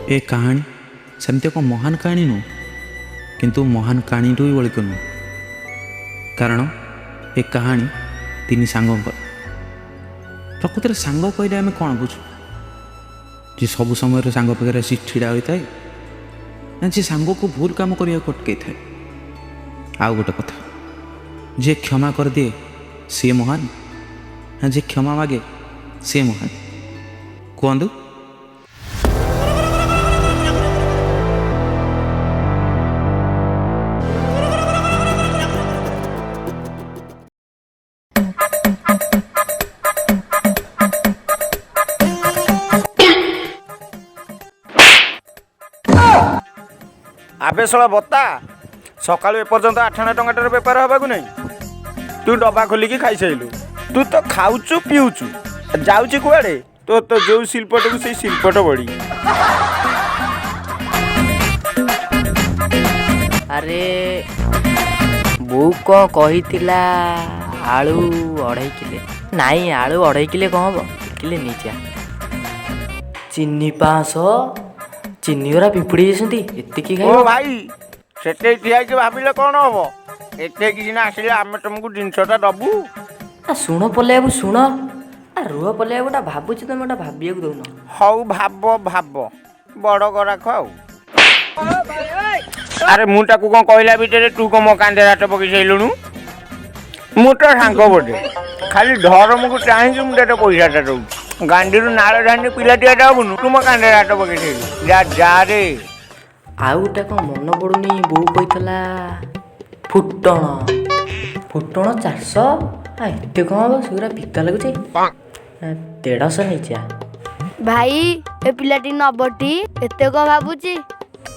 ए कहानी सेमती एक महान कहानी नु किंतु महान कहानी भी बलिक नु कारण ए कहानी तीन सांग प्रकृत में सांग कहले आम कौन बुझु जी सब समय सांग पाखे आसी ढड़ा होता है ना जी सांग को भूल काम करने अटकई थाए। आउ गोटे कथा जे क्षमा कर दिए सी महान ना जे क्षमा मागे सी महान कहतु। आबे शला बता सकाळू एपर्यंत 8 टंकार बेपार हबाकू नहीं तू डब्बा खोलिकी खाई साइलु तू तो खाऊचु पीऊचु जाऊची कुआडे तो तो जो शिल्पट को से शिल्पट बड़ी। अरे बो को कहितिला आलू 2.5 किले नाई आलू 2.5 किले कौन हम किले नीचा चीनी 500 चीनी गुरा पिंपुड़ी जैसे एतिकी खाई। ओ भाई सेटे ठिया के भाबिले कोन हबो एते किछि ना आसिले आमे तुमको जिनसटा दबु। आ सुनो पले बाबू सुनो आ रुह पले बाबूटा भाबुची तुम एटा भाबिया को दउन हौ भाबो भाबो बड़ गरा खाऊ। अरे मुटा को कोन कहला बिटरे तू को मो कांदे राट पकि सैलुनु मुटा सांग बडे खाली धरम को चाहि मुटा पैसा टा दउ गांडी रु नाळ धांडी पिलाटिया डाबुनु तुम कांदे राट पकि सैलु जा जा रे। आउ गोटा कौन मन पड़ुनी बो कहीला फुटण फुटण 400 एते कौन हम सेगुरा पिता लगुचे 150 नीचा। भाई ए पिलाटी नबटी एते को भाबुची।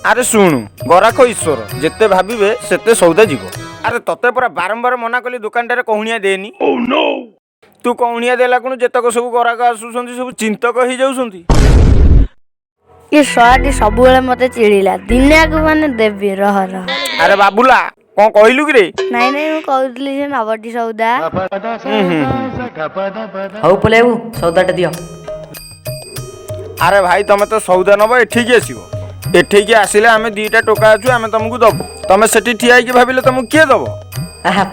अरे सुनु गराख ईश्वर जेते भाबिबे सेते सौदा जीवो। अरे तते पूरा बारंबार मना कली दुकानदार कहूनिया देनी। ओह नो तू कहूनिया देला कोन जेतक सब गराख आसुसंती सब चिंतक ही जाउसंती। ये शॉट सब बेले मते चिड़िला दिने को माने देबी रह। अरे बाबूला कौन कहलु कि रे नहीं नहीं मु कहउतली जे नबटी सौदा। हौ पले बाबू सौदाटा दियो। अरे भाई तमे तो सौदा नबो एठी की आसीबो एठी की आसिले आमे दीटा टोका आछु आमे तुमको दबो तमे सेठी ठिया कि भाबिले तुमको किए दबो।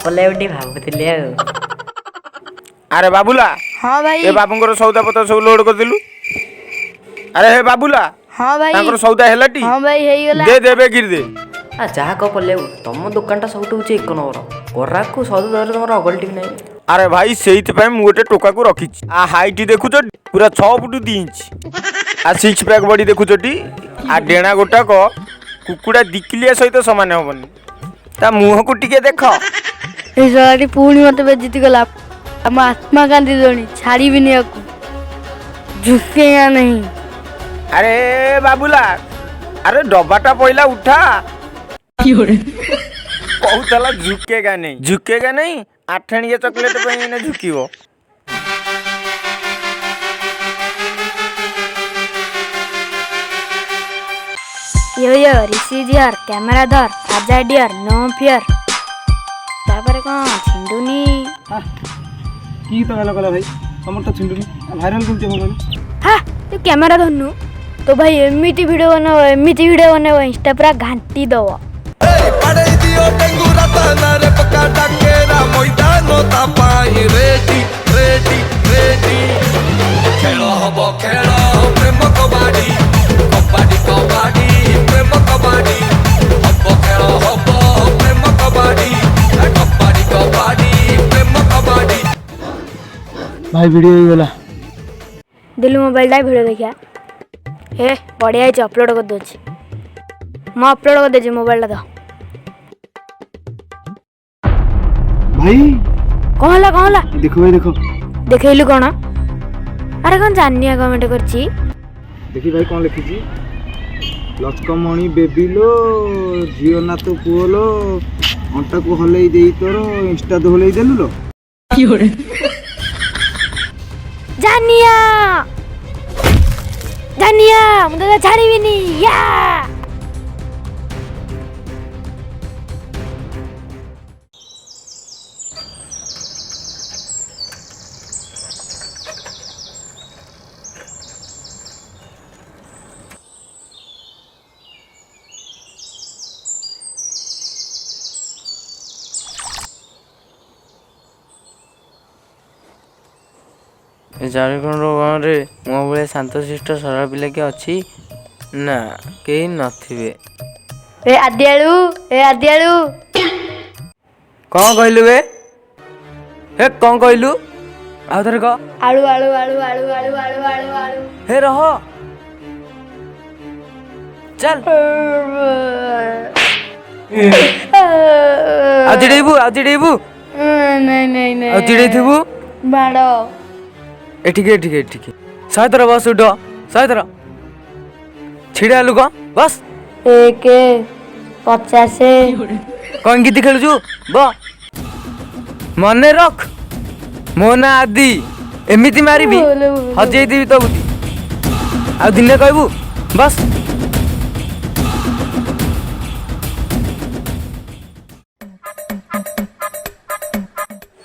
पले बाबूटी भाबुतिले अरे बाबूला हां भाई ए बाबूंगर सौदा पत्र सब लोड कर दिलु। अरे हे बाबूला हां भाई तांकर सौदा हेलाटी हां भाई हेई गेला दे देबे गिर दे। आ जहा को पले तुम दुकानटा सबटू होचे 1 नंबर गोरा को सौदा दर तुमर अगल टिक नहीं। अरे भाई सेइथ पे मु गोटे टोका को रखी आ हाइट देखु छ पूरा 6 फुट 2 इंच आ 6 पैक बॉडी देखु छटी आ डेणा गोटा को कुकुडा दिकिलिया सहित समान होबनी ता मुह को टिके देख। ए सारी पूरी मते बेइज्जती गला हम आत्मा कांदी दोनी छाड़ी भी नहीं आकू झुकेगा नहीं। अरे बाबूला अरे डब्बाटा पहिला उठा कहूतला झुकेगा नहीं 8 चॉकलेट पे ने झुकीबो। यो रिसीव यार कैमरा धर आजा डियर नो फियर तापर कौन छिंडुनी की तो गला गला भाई हमर तो छिंडुनी वायरल करते मोबाइल। हां तू कैमरा धरनु तो भाई एमिटी वीडियो बनाओ इंस्टा पूरा घंटी दो। पड़े दियो टेंगू रतना रे पक्का टाकेरा मैदानो तापाई रेडी रेडी रेडी खेलो हबो प्रेम कबाडी कबाडी कबाडी प्रेम कबाडी हबो खेलो हबो प्रेम कबाडी कबाडी कबाडी प्रेम कबाडी। भाई वीडियो ही गला दिलु मोबाइल दा वीडियो देखिया हे बढ़िया है अपलोड कर दोछ म अपलोड कर देजी मोबाइल दा भाई कहला देखो भाई देखो देखैलु कोन। अरे कौन जानिया कमेंट करची देखी भाई कौन लिखी छी लचकमणी बेबी लो झियो ना तो पुओलो अंटा को हलई देई तोर इंस्टा तो हलई देलु लो जानिया मुझे छाड़ी भी नहीं या। ଝାଡ଼ଖଣ୍ଡ ଗାଁରେ ମୋ ଭଳିଆ ଶାନ୍ତଶିଷ୍ଟ ସରଳ ପିଲା କିଏ ଅଛି? ନା, କେହି ନଥିବେ। ଏ ଆଦିଆଳୁ, ଏ ଆଦିଆଳୁ। କ'ଣ କହିଲୁ ବେ? ହେ କ'ଣ କହିଲୁ? ଆଉ ଥରେ କହ। ଆଳୁ ଆଳୁ ଆଳୁ ଆଳୁ ଆଳୁ ଆଳୁ ଆଳୁ ଆଳୁ। ହେ ରହ, ଚାଲ। ଆଉ ଚିଡ଼େଇବୁ, ଆଉ ଚିଡ଼େଇବୁ, ନାଇଁ ନାଇଁ ନାଇଁ। ଆଉ ଚିଡ଼େଇଥିବୁ। ମାଡ଼। ଏଠିକି ଏଠିକି ଏଠିକି 100 ଥର ବସ, ଉଠ 100 ଥର। ଛିଡ଼ା ହେଲୁ କ'ଣ? ବସ। 1 50। କ'ଣ ଗୀତି ଖେଳୁଛୁ? ବ ମନେ ରଖ, ମୋ ନାଁ ଆଦି। ଏମିତି ମାରିବି ହଜେଇଦେବି ତୋ ବୁଦ୍ଧି। ଆଉ ଦିନେ କହିବୁ ବସ।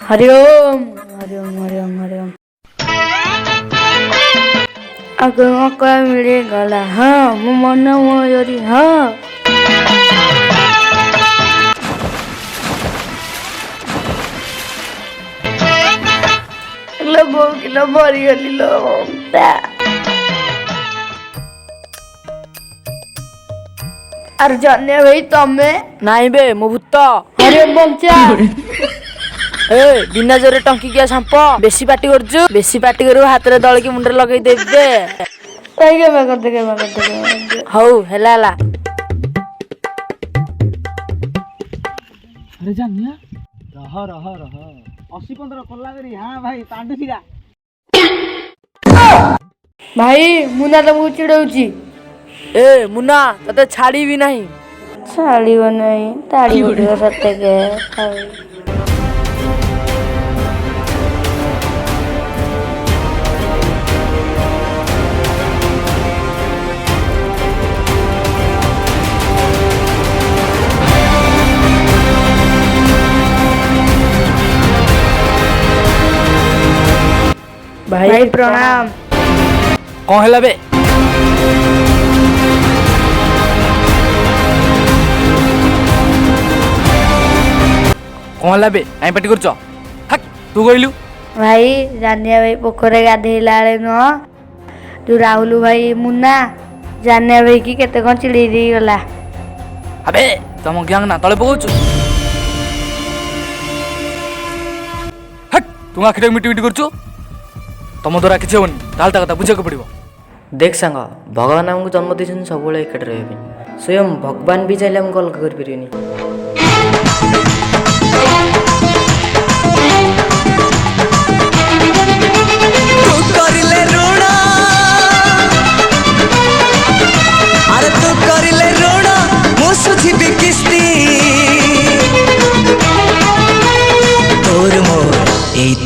ହରି ଓମ୍ ହରି ଓମ୍ ହରି ଓମ୍ ହରି ଓମ୍। ଆଗ ମକା ମିଳିଗଲା, ହଁ ମୋ ମନ ମୟୂରୀ, ହଁ। ଲୋ ବୋଉ କିଲୋ ମରିଗଲି ଲୋ। ଆରେ ଜନ୍ୟ ଭାଇ ତମେ? ନାଇଁ ବେ, ମୋ ଭୂତ। ହରି ଓମ୍ ବଞ୍ଚା। ଏ ବିନା ଜୋରରେ ଟଙ୍କିକିଆ ସାମ୍ପ, ବେଶୀ ପାଟି କରୁଛୁ। ବେଶୀ ପାଟି କରିବୁ ହାତରେ ଦଳିକି ମୁଣ୍ଡରେ ଲଗେଇ ଦେବି ବେ। କେମା କରିଦେ। ହଉ ହେଲା ହେଲା। ଆରେ ଜାନିଆ ରହ ରହ ରହ 80-15 କଲା କରି। ହଁ ଭାଇ ପାଣ୍ଡୁସିରା। ଭାଇ ମୁଁ ନା ତମକୁ ଚିଡଉଛି। ଏ ମୁନା, ତତେ ଛାଡ଼ିବି ନାହିଁ। ଛାଡ଼ିବ ନାହିଁ, ତାଡ଼ି ପଡ଼ିବ ସତେକେ। ଭାଇ ପ୍ରଣାମ। କ'ଣ ହେଲା ବେ? କ'ଣ ହେଲା ବେ? କାଇଁ ପାଟି କରୁଛ? ତୁ କହିଲୁ। ଭାଇ ଜାନିଆ ଭାଇ ପୋଖରୀରେ ଗାଧେଇଲା ବେଳେ ନୁହଁ, ଯୋଉ ରାହୁଲ ଭାଇ ମୁନା ଜାନିଆ ଭାଇ କି କେତେ କ'ଣ ଚିଡ଼େଇ ଦେଇଗଲା। ଆବେ ତମ ଗ୍ୟାଙ୍ଗ ନା ତଳେ ପକଉଛୁ। ତୁ ଆଖିଟାକୁ ମିଟି ମିଟି କରୁଛୁ। ତମ ଦ୍ୱାରା କିଛି ହବନି, ତାହେଲେ ତା କଥା ବୁଝିବାକୁ ପଡ଼ିବ। देख सांग भगवान आमको जन्म देते सब एकाठी रहा स्वयं भगवान भी चाहिए आमको अलग कर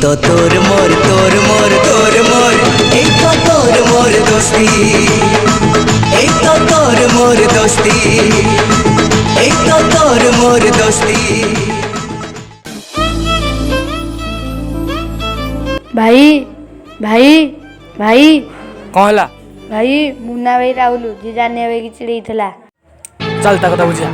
तो तोर मोर तोर मोर तोर मोर एक तो तोर मोर दोस्ती एक तो तोर मोर दोस्ती एक तो तोर मोर दोस्ती। भाई भाई भाई କ'ଣ ହେଲା? भाई मुन्ना भाई राहुल जी जानिया भाई की चिड़ेई थला। ଚାଲ ତା କଥା ବୁଝିବା।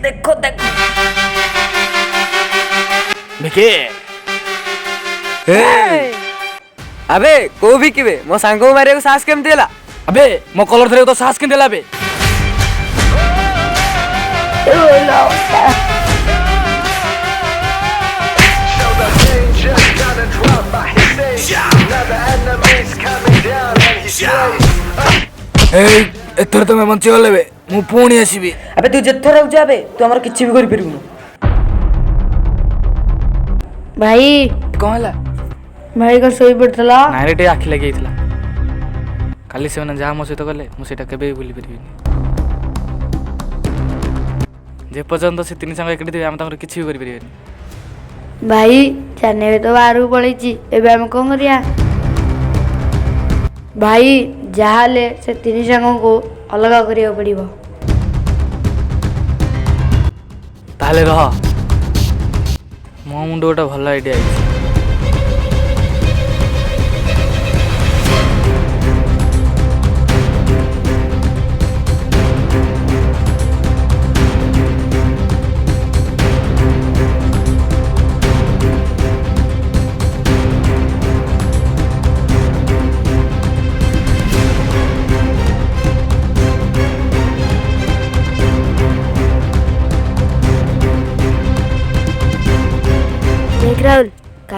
देखो देखो ଭିକି अबे को भी किबे मो सांग मारे को साहस केमती हला अबे ମୋ କଲର ଧରିବାକୁ ତ ସାହସ କେମିତି ହେଲା ବେ? ଏଥର ତମେ ବଞ୍ଚିଗଲେ ବେ, ମୁଁ ପୁଣି ଆସିବି। अबे तू जेथर रहू जा बे तू हमर किछि भी करि परिबनु। भाई କ'ଣ ହେଲା? भाई को सोई पड़थला। ନାଇଁରେ ଟିକେ ଆଖି ଲାଗିଯାଇଥିଲା। କାଲି ସେମାନେ ଯାହା ମୋ ସହିତ କଲେ ମୁଁ ସେଇଟା କେବେ ବି ଭୁଲି ପାରିବିନି। ଯେ ପର୍ଯ୍ୟନ୍ତ ସେ ତିନି ସାଙ୍ଗ ଏକାଠି ଥିବେ ଆମେ ତାଙ୍କର କିଛି ବି କରିପାରିବାନି। भाई जानिया भाई तो बाहर को पळेची एबे हम कोन करिया। भाई जाहाले से तीन संगों को अलग करिया पड़िबो। ତାହେଲେ ରହ, ମୋ ମୁଣ୍ଡ ଗୋଟେ ଭଲ ଆଇଡ଼ିଆ ହେଇଛି।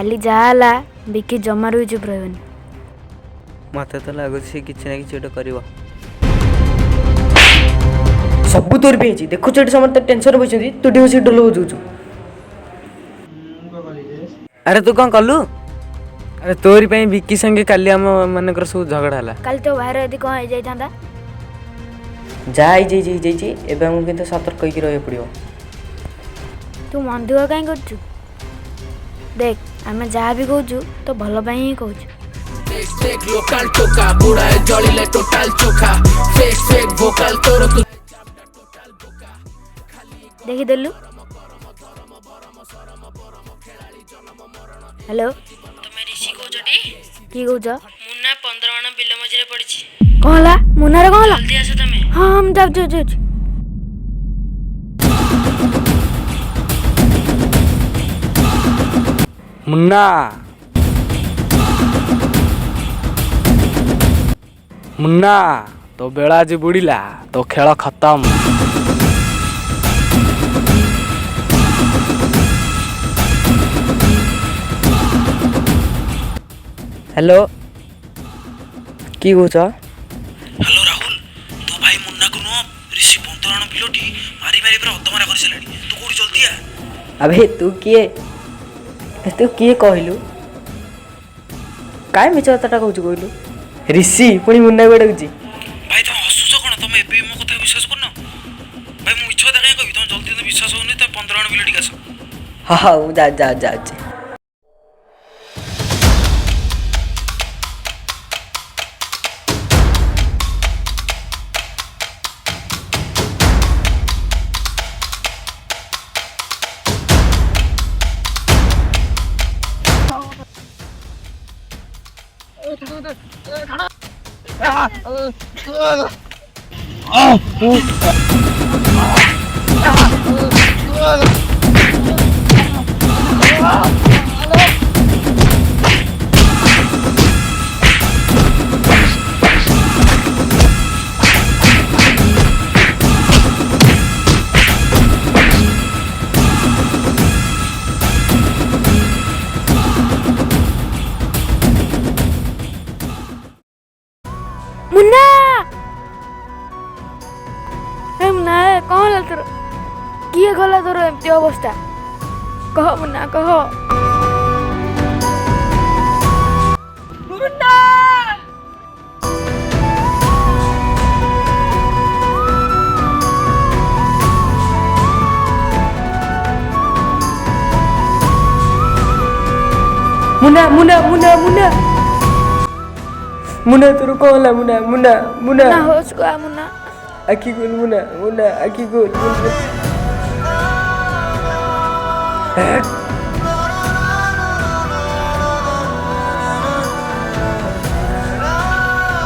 କାଲି ଯାହା ହେଲା ବିକି ଜମାରୁ ବି ଚୁପ୍ ରହିବନି। ମତେ ତ ଲାଗୁଛି ସେ କିଛି ନା କିଛି ଗୋଟେ କରିବ। ସବୁ ତୋର ବି ହେଇଛି। ଦେଖୁଛୁ ଏଠି ସମସ୍ତେ ଟେନସନ୍ ବସିଛନ୍ତି, ତୁ ଟିକେ ବସିକି ଡୋଲ ବଜଉଛୁ। ଆରେ ତୁ କ'ଣ କଲୁ? ଆରେ ତୋରି ପାଇଁ ବିକି ସାଙ୍ଗେ କାଲି ଆମ ମାନଙ୍କର ସବୁ ଝଗଡ଼ା ହେଲା। କାଲି ତୋ ଭାଇର ଯଦି କ'ଣ ହେଇଯାଇଥାନ୍ତା? ଯାହା ହେଇଯାଇଛି ଏବେ ଆମକୁ କିନ୍ତୁ ସତର୍କ ହେଇକି ରହିବାକୁ ପଡ଼ିବ। ତୁ ମନ ଦୁଃଖ କାହିଁ କରୁଛୁ? ଦେଖ ଆମେ ଯାହା ବି କହୁଛୁ ତ ଭଲ ପାଇଁ ହିଁ କହୁଛୁ। ଦେଖିଦେଲୁ? ହ୍ୟାଲୋ, ତମେ ରିଷି କହୁଛଟି? କି କହୁଛ? ମୁନା 15 ଜଣ ବିଲ ମଝିରେ ପଡ଼ିଛି। କ'ଣ ହେଲା? ମୁନାର କ'ଣ ହେଲା? ଜଲ୍ଦି ଆସ ତମେ। ହଁ ମୁଁ ଯାଉଛି। ମୁନ୍ନା ତୋ ବେଳ ଆଜି ବୁଡ଼ିଲା, ତୋ ଖେଳ ଖତମ। ହ୍ୟାଲୋ, କି କହୁଛ? ହ୍ୟାଲୋ ରାହୁଲ, ତୋ ଭାଇ ମୁନ୍ନାକୁ ନୁହଁ ରିଷି 15 ଜଣ ପିଲଟି ମାରି ପୁରା ଅଧମରା କରିସାରିଲାଣି। ତୁ କୋଉଠି ଜଲ୍ଦି ଆ। ଆବେ ତୁ କିଏ କହିଲୁ? କାଇଁ ମିଛ କଥାଟା କହୁଛୁ କହିଲୁ? ରିଷି ପୁଣି ମୁନ୍ନାକୁ ଡାକୁଛି। ଭାଇ ତମେ ହସୁଛ କ'ଣ? ତମେ ଏବେ ମୋ କଥା ବିଶ୍ୱାସ କରୁନ? ଭାଇ ମୁଁ ମିଛ କଥା କାହିଁ କହିବି? ତମେ ଜଲ୍ଦି ବିଶ୍ୱାସ ହଉନି, ତମେ 15 ଜଣ ପିଲା ଟିକେ ଆସ। ହଉ ଯାଉଛି। ମୁନା କ'ଣ ହେଲା ତୋର? କିଏ ଗଲା ତୋର ଏମିତି ଅବସ୍ଥା? କହ ମୁନା କହ। ମୁନା ତୋର କ'ଣ ହେଲା? ମୁନା ହୋସ କୁ ଆ ମୁନା। ଆଖି ଖୋଲ ମୁନା ଆଖି ଖୋଲ।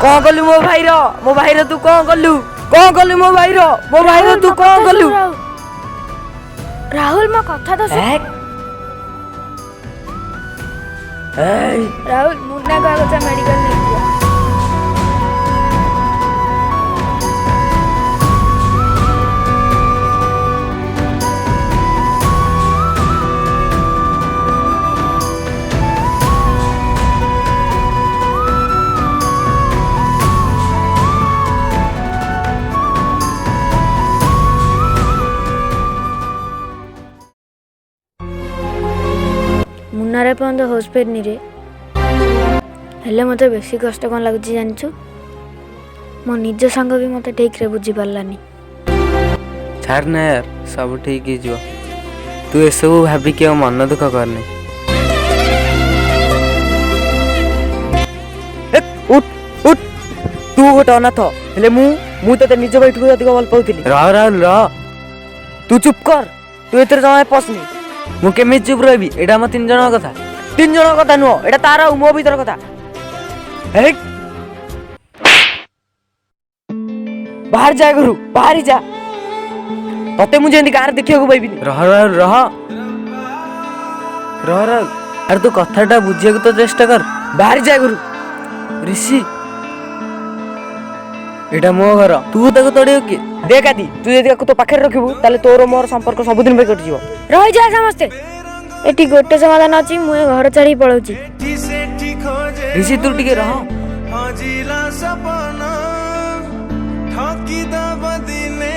କ'ଣ କଲୁ ମୋ ଭାଇର ତୁ କ'ଣ କଲୁ? ମୋ ଭାଇର ତୁ କ'ଣ କଲୁ? ରାହୁଲ ମୋ କଥା ତ ଶୁଣ। ରାହୁଲ ମୁନା କୁ ଆଗ ମେଡିକାଲ ନେଇଯିବ। ମୁନାରେ ପର୍ଯ୍ୟନ୍ତ ହୋସ୍ ଫେରିନି ରେ। ହେଲେ ମୋତେ ବେଶୀ କଷ୍ଟ କ'ଣ ଲାଗୁଛି ଜାଣିଛୁ? ମୋ ନିଜ ସାଙ୍ଗ ବି ମୋତେ ଠିକ୍ରେ ବୁଝିପାରିଲାନି। ଛାଡ଼ ନା ୟାର, ସବୁ ଠିକ୍ ହେଇଯିବ। ତୁ ଏସବୁ ଭାବିକି ଆଉ ମନ ଦୁଃଖ କରନି। ଉଠ ତୁ ଗୋଟେ ଅନାଥ, ହେଲେ ମୁଁ ତତେ ନିଜ ଭାଇଠୁ ଅଧିକ ଭଲ ପାଉଥିଲି। ରାହୁଲ ତୁ ଚୁପ୍ କର, ତୁ ଏଥିରେ ଜମା ପଶନି। ମୁଁ କେମିତି ଚୁପ୍ ରହିବି? ଏଇଟା ଆମ 3 ଜଣଙ୍କ କଥା। 3 ଜଣଙ୍କ କଥା ନୁହଁ, ଏଇଟା ତାର ଆଉ ମୋ ଭିତର କଥା। ବାହାରି ଯା ଘରୁ, ବାହାରି ଯା। ତତେ ମୁଁ ଯେମିତି ଗାଁରେ ଦେଖିବାକୁ ପାଇବିନି। ରହ ଆରେ ତୁ କଥାଟା ବୁଝିବାକୁ ତ ଚେଷ୍ଟା କର। ବାହାରି ଯା ଘରୁ। ରିଷି ଏଇଟା ମୋ ଘର, ତୁ ତାକୁ ତଡ଼ିବ କିଏ? ଦେଖ ଆଦି, ତୁ ଯଦି ତାକୁ ତୋ ପାଖରେ ରଖିବୁ ତାହେଲେ ତୋର ମୋର ସମ୍ପର୍କ ସବୁଦିନ ପାଇଁ କଟିଯିବ। ରହିଯା ସମସ୍ତେ, ଏଠି ଗୋଟେ ସମାଧାନ ଅଛି, ମୁଁ ଏ ଘର ଛାଡ଼ି ପଳାଉଛି। ऋषि तू टिके रह।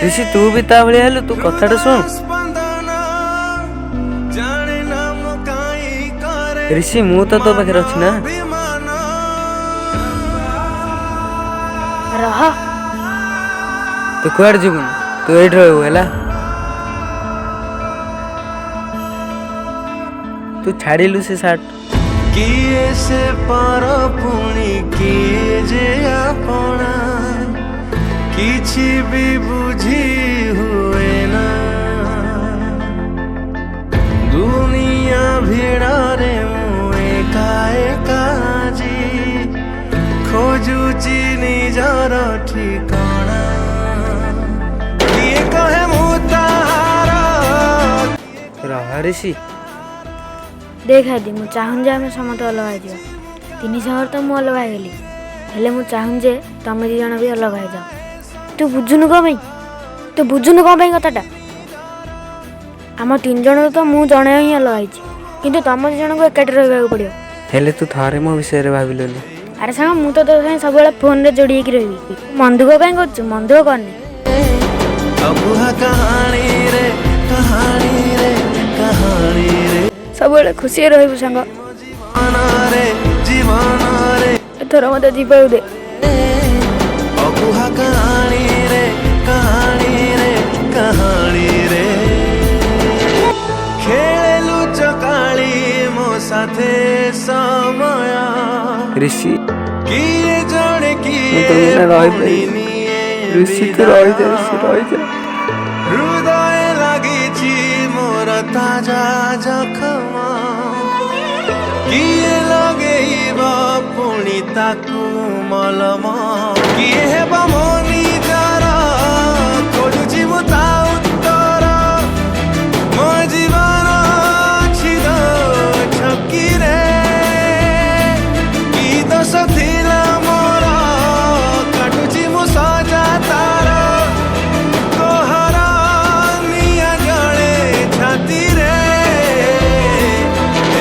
ऋषि तू भी ता भलिया हेलु, तू कथाटा सुन। ऋषि मु तो तो पाखे अछि ना। ରହ। तू कुआड़ जीवन, तू एठ रहू हैला। तू छाड़िलु से साट। किए से पर पुणी किए जे आपना किछि भी बुझी हुए ना दुनिया भिड़ारे मुए काए काजी खोजुची निजर ठिकाना किए कहे मुतारा रह ऋषि। देख आदि ମୁଁ ଚାହୁଁ ଯେ ଆମେ ସମସ୍ତେ ଅଲଗା ହେଇଯିବା। ତିନି ସାଙ୍ଗରେ ତ ମୁଁ ଅଲଗା ହେଇଗଲି, ହେଲେ ମୁଁ ଚାହୁଁ ଯେ ତମେ ଦି ଜଣ ବି ଅଲଗା ହେଇଯାଅ। ତୁ ବୁଝୁନୁ କ'ଣ ପାଇଁ? ତୁ ବୁଝୁନୁ କ'ଣ ପାଇଁ କଥାଟା? ଆମ ତିନି ଜଣରୁ ତ ମୁଁ ଜଣେ ହିଁ ଅଲଗା ହେଇଛି, କିନ୍ତୁ ତମ ଦି ଜଣଙ୍କୁ ଏକାଠି ରହିବାକୁ ପଡ଼ିବ। ହେଲେ ତୁ ଥରେ ମୋ ବିଷୟରେ ଭାବିଲୁନି। ଆରେ ସାଙ୍ଗ, ମୁଁ ତ ତୋ ସାଙ୍ଗେ ସବୁବେଳେ ଫୋନରେ ଯୋଡ଼ି ହେଇକି ରହିବି। ମନ ଦୁଃଖ କାଇଁ କରୁଛୁ? ମନ ଦୁଃଖ କରନି। ସବୁବେଳେ ଖୁସି ରହିବୁ ସାଙ୍ଗ। ଏଥର ମତେ ଯିବାକୁ ଦେ। ଖେଳୁ ଚକାଳି ମୋ ସାଥେ ସମୟ ऋषि କିଏ ଜଣେ କିଏ ऋषि तू ରହିଯା, ऋषि ରହିଯା। ହୃଦୟ ଲାଗିଛି ମୋର ତାଜା ଜଖମ କିଏ ଲଗେଇବ ପୁଣି ତାକୁ ମଲମ କିଏ ହେବ ମୋ ନିଜର ଖୋଜୁଛି ମୁଁ ତା ଉତ୍ତର ମୋ ଜୀବନ ଅଛି ତ ଛକିରେ କି ଦୋଷ ଥିଲା ମୋର କାଟୁଛି ମୁଁ ସଜା ତାର ତୋହର ନିଆଁ ଜଳେ ଛାତିରେ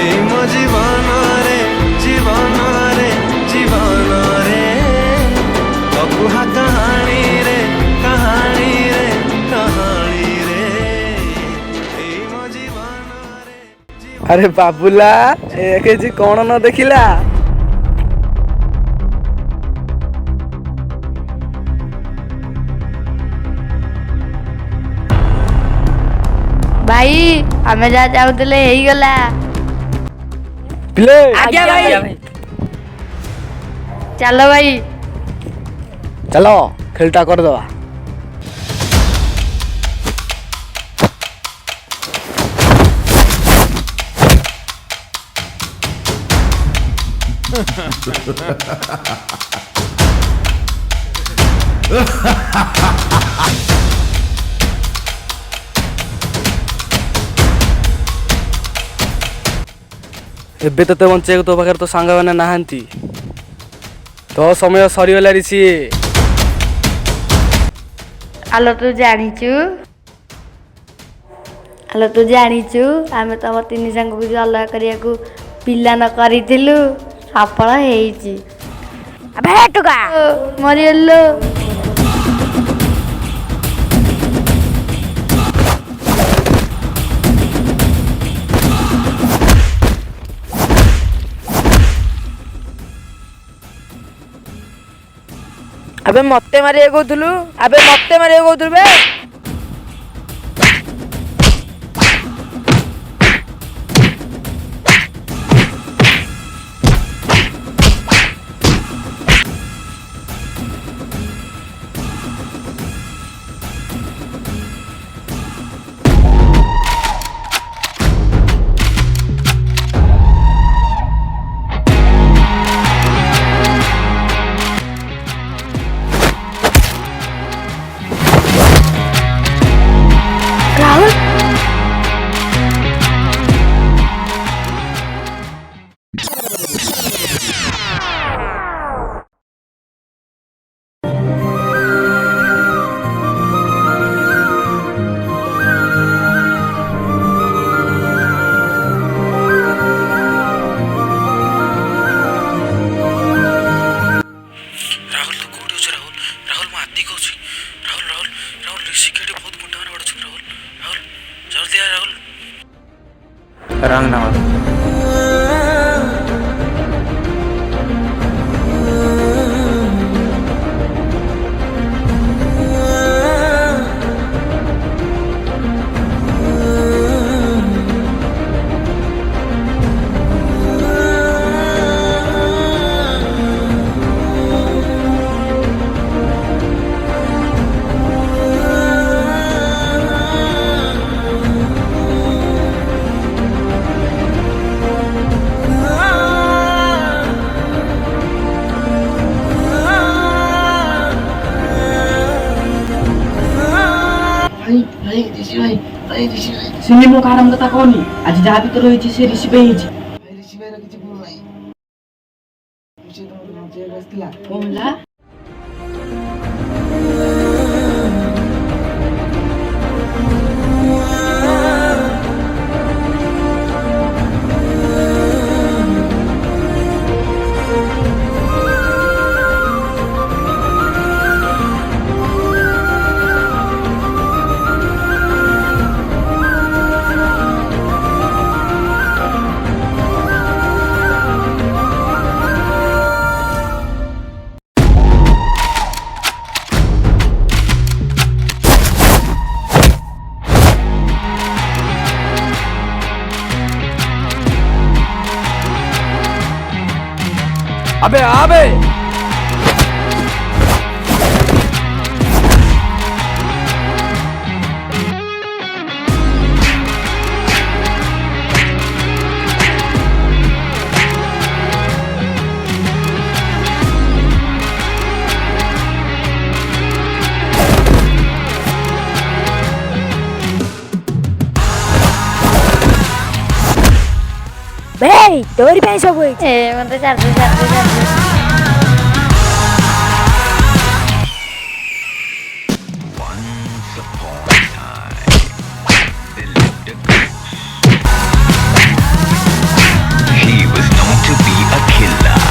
ଏଇ ମୋ ଜୀବନରେ ଜୀବନରେ ଜୀବନରେ ଅକୁହା କାହାଣୀରେ କାହାଣୀରେ କାହାଣୀରେ ଏଇ ମୋ ଜୀବନରେ अरे बाबूला एक जी कौन न देखिला। ଭାଇ ଆମେ ଯାହା ଚାହୁଁଥିଲେ ହେଇଗଲା। पिले आज्ञा भाई। ଚାଲ ଭାଇ। चलो खेलटा कर दवा। एबे तो बचे तो पाखे तो सांग मैंने नहांती तो समय सरीगला ऋषि। ଆଲୋ ତୁ ଜାଣିଛୁ ଆମେ ତମ ତିନି ସାଙ୍ଗକୁ ଯୋଉ ଅଲଗା କରିବାକୁ ପିଲା ନ କରିଥିଲୁ ସଫଳ ହେଇଛି। ମରିଗଲୁ। अबे मते मारिया कहतुलु, अबे मते मारिया कहतुलु बे। କହୁଛି। ରାହୁଲ ରାହୁଲ ରାହୁଲ ଋଷି କେଠି ବହୁତ ଗୁଣ୍ଡା ମାନେ ବଢ଼ୁଛନ୍ତି। ରାହୁଲ ରାହୁଲ ଜଲ୍ଦି ଆ ରାହୁଲ। ରଙ୍ଗ ନମସ୍କାର। ସିନି ମୁଁ କାହାର କଥା କହୁନି, ଆଜି ଯାହା ଭିତରେ ହେଇଛି ସେ ରିଷି ପାଇଁ ହେଇଛି। ଋଷି ଭାଇର କିଛି ଭୁଲ ନାହିଁ। ଋଷି ତମକୁ ବଞ୍ଚେଇବାକୁ ଆସିଥିଲା। କଣ ହେଲା? अबे अबे ଭାଇ ତୋରି ପାଇଁ ସବୁ ହେଇଛି। ମତେ ଛାଡ। He was known to be a killer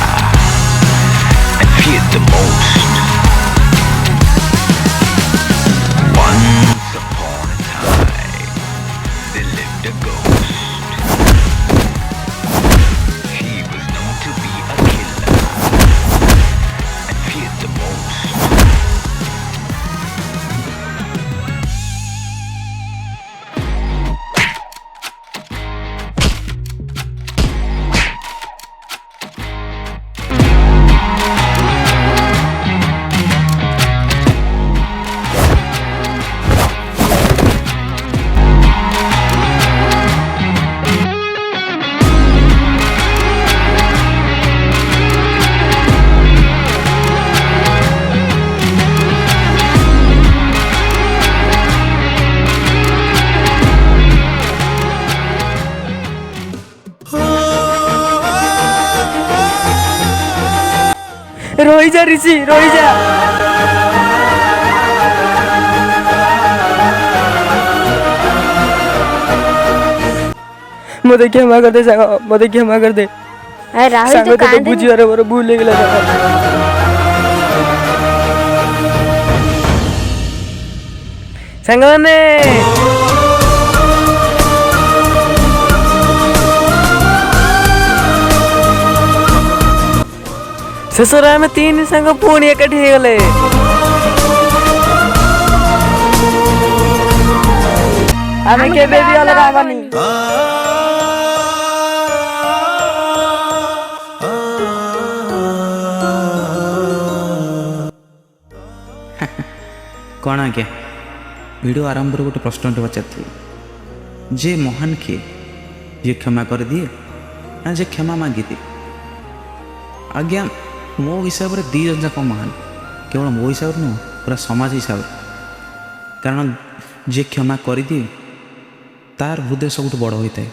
and feared the most. Once upon a time, there lived a ghost. He was known to be a killer and feared the most. ରହିଯା Rishi, ରହିଯା। ମୋତେ କ୍ଷମା କରିଦେ ସାଙ୍ଗ, ମୋତେ କ୍ଷମା କରିଦେ ରାହୁଲ ସାଙ୍ଗ। ତୁ ତତେ କାନ୍ଦେନି। ବୁଝିବାରେ ମୋର ଭୁଲ ହେଇଗଲା ସାଙ୍ଗ। ସାଙ୍ଗମାନେ ଶେଷରେ ଆମେ ତିନି ସାଙ୍ଗ ପୁଣି ଏକାଠି ହେଇଗଲେ। ଆମେ କେବେ ବି ଅଲଗା ହବାନି। କ'ଣ ଆଜ୍ଞା ଭିଡ଼ିଓ ଆରମ୍ଭରୁ ଗୋଟେ ପ୍ରଶ୍ନଟେ ପଚାରିଥିଲି ଯେ ମହାନ କିଏ? ଯିଏ କ୍ଷମା କରିଦିଏ ନା ଯେ କ୍ଷମା ମାଗିଦିଏ? ଆଜ୍ଞା ମୋ ହିସାବରେ ଦୁଇ ଜଣ ଯାକ ମହାନ। କେବଳ ମୋ ହିସାବରେ ନୁହଁ, ପୁରା ସମାଜ ହିସାବରେ। କାରଣ ଯିଏ କ୍ଷମା କରିଦିଏ ତାର ହୃଦୟ ସବୁଠୁ ବଡ଼ ହୋଇଥାଏ,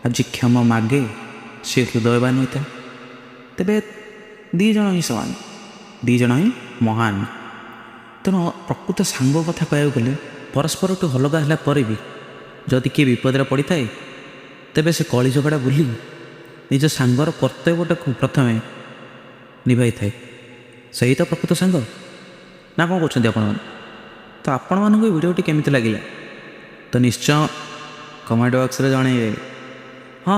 ଆଉ ଯିଏ କ୍ଷମା ମାଗେ ସେ ହୃଦୟବାନ ହୋଇଥାଏ। ତେବେ ଦୁଇ ଜଣ ହିଁ ସମାନ, ଦୁଇ ଜଣ ହିଁ ମହାନ। ତେଣୁ ପ୍ରକୃତ ସାଙ୍ଗ କଥା କହିବାକୁ ଗଲେ ପରସ୍ପରଠୁ ଅଲଗା ହେଲା ପରେ ବି ଯଦି କିଏ ବିପଦରେ ପଡ଼ିଥାଏ ତେବେ ସେ କଳି ଝଗଡ଼ା ଭୁଲି ନିଜ ସାଙ୍ଗର କର୍ତ୍ତବ୍ୟଟାକୁ ପ୍ରଥମେ ନିଭାଇଥାଏ। ସେହି ତ ପ୍ରକୃତ ସାଙ୍ଗ। ନା କ'ଣ କରୁଛନ୍ତି ଆପଣମାନେ? ତ ଆପଣମାନଙ୍କୁ ଏ ଭିଡ଼ିଓଟି କେମିତି ଲାଗିଲା ତ ନିଶ୍ଚୟ କମେଣ୍ଟ ବକ୍ସରେ ଜଣାଇବେ। ହଁ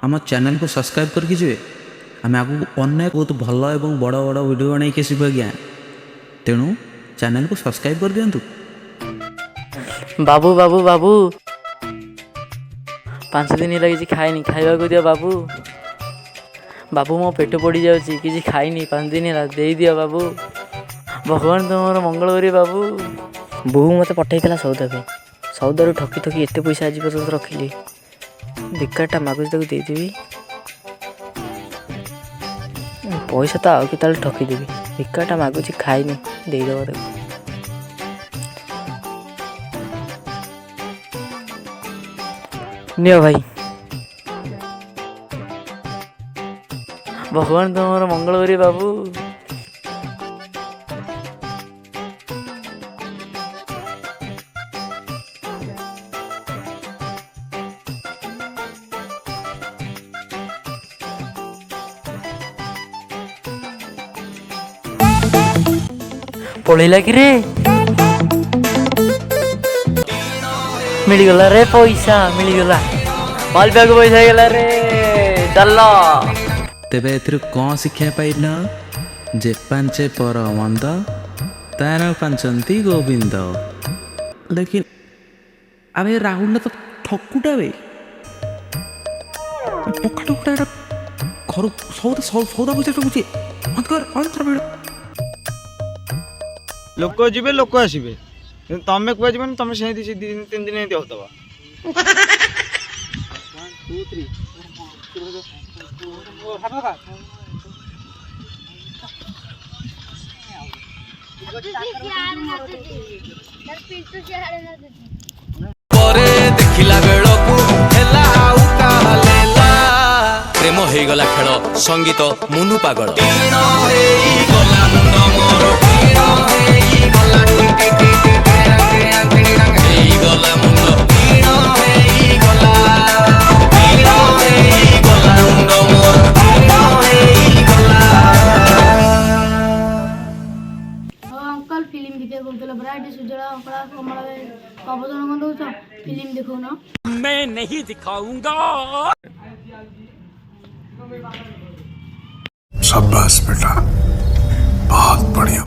ଆମ ଚ୍ୟାନେଲକୁ ସବସ୍କ୍ରାଇବ୍ କରିକି ଯିବେ। ଆମେ ଆଗକୁ ଅନେକ ବହୁତ ଭଲ ଏବଂ ବଡ଼ ବଡ଼ ଭିଡ଼ିଓ ବନେଇକି ଆସିବୁ ଆଜ୍ଞା। ତେଣୁ ଚ୍ୟାନେଲକୁ ସବସ୍କ୍ରାଇବ୍ କରିଦିଅନ୍ତୁ। ବାବୁ ବାବୁ ବାବୁ 5 ଦିନ ହେଲା କିଛି ଖାଇନି, ଖାଇବାକୁ ଦିଅ ବାବୁ। ବାବୁ ମୋ ପେଟ ପଡ଼ିଯାଉଛି, କିଛି ଖାଇନି 5 ଦିନ ହେଲା, ଦେଇଦିଅ ବାବୁ। ଭଗବାନ ତୁମର ମଙ୍ଗଳ କରିବେ ବାବୁ। ବୋଉ ମୋତେ ପଠାଇଥିଲା ସଉଦା ପାଇଁ, ସଉଦାରୁ ଠକି ଠକି ଏତେ ପଇସା ଆଜି ପର୍ଯ୍ୟନ୍ତ ରଖିଲି। ବେକାରଟା ମାଗୁଛି ତାକୁ ଦେଇଦେବି। ପଇସା ତ ଆଉ କେତେବେଳେ ଠକିଦେବି। ବେକାରଟା ମାଗୁଛି, ଖାଇନି, ଦେଇଦେବ ତାକୁ। ନିଅ ଭାଇ। ଭଗବାନ ତୁମର ମଙ୍ଗଳ କରିବେ ବାବୁ। ପଳେଇଲା କି ରେ? ମିଳିଗଲା ରେ ପଇସା, ମିଳିଗଲା। ମାଲବ୍ୟାଗ୍ ପଇସା ହେଇଗଲା ରେ। ଚାଲ। ତେବେ ଏଥିରୁ କ'ଣ ଶିକ୍ଷା ପାଇଲ? ଯେ ପାଞ୍ଚେ ପର ମନ୍ଦ ତାର ପାଞ୍ଚନ୍ତି ଗୋବିନ୍ଦ। ଲେକିନ ଆବେ ରାହୁଲ ତ ଠକୁଟା ବେ, ଟକା ଟକୁଟା ଏଟା ଘରୁ ସଉଦା ପଇସା ଠକୁଛି। ଲୋକ ଯିବେ ଲୋକ ଆସିବେ, କିନ୍ତୁ ତମେ କୁହାଯିବନି। ତମେ ସେମିତି 3 ଦିନ ଏମିତି ହଉଥିବ। ପରେ ଦେଖିଲା ବେଳକୁ ହେଲା ଆଉ କାହା ଲେଲା। ପ୍ରେମ ହେଇଗଲା ଖେଳ, ସଙ୍ଗୀତ ମୁନୁ ପାଗଳ। ହେଇଗଲା ମୁଣ୍ଡ ମୋର, ହେଇଗଲା ମୁଣ୍ଡ, ହେଇଗଲା ମୁଣ୍ଡ ମୋର, ଅଙ୍କଲ ଫିଲ୍ମ ଦେଖିବାକୁ କହୁଥିଲେ ପରା। ଏଠି ସୁଜଳା ଅଙ୍କଳା କମଳା ପ୍ରବଚନ କ'ଣ ଦଉଛ? ଫିଲ୍ମ ଦେଖଉନ। शाबाश बेटा, बहुत बढ़िया।